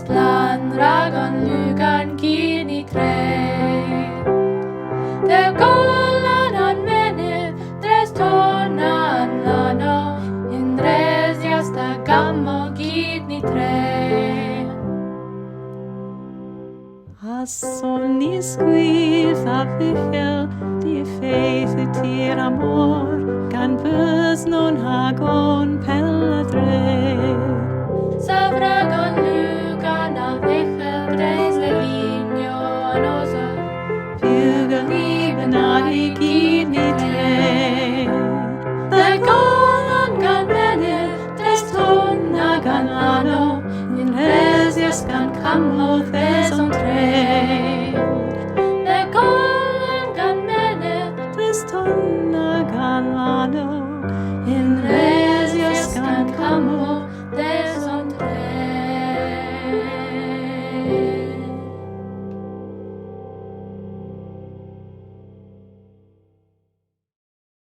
Splann, ragon, lugarn, Gid Ni Tre. The golon an menydh, Dres, tonna an lano, in Dres yll'ta Gid Ni Tre. A son ni sgwyth a Vyghal, di faith y tir amor, gan bys non Agan, Pell a Dre. Sav ragon, lugarn a Vyghal, Dres Leyalyn an oso. Vyghal liben Gid Ni Tre. The golon gan menydh, Dres, tonna gan lano, in Dres gan camlodd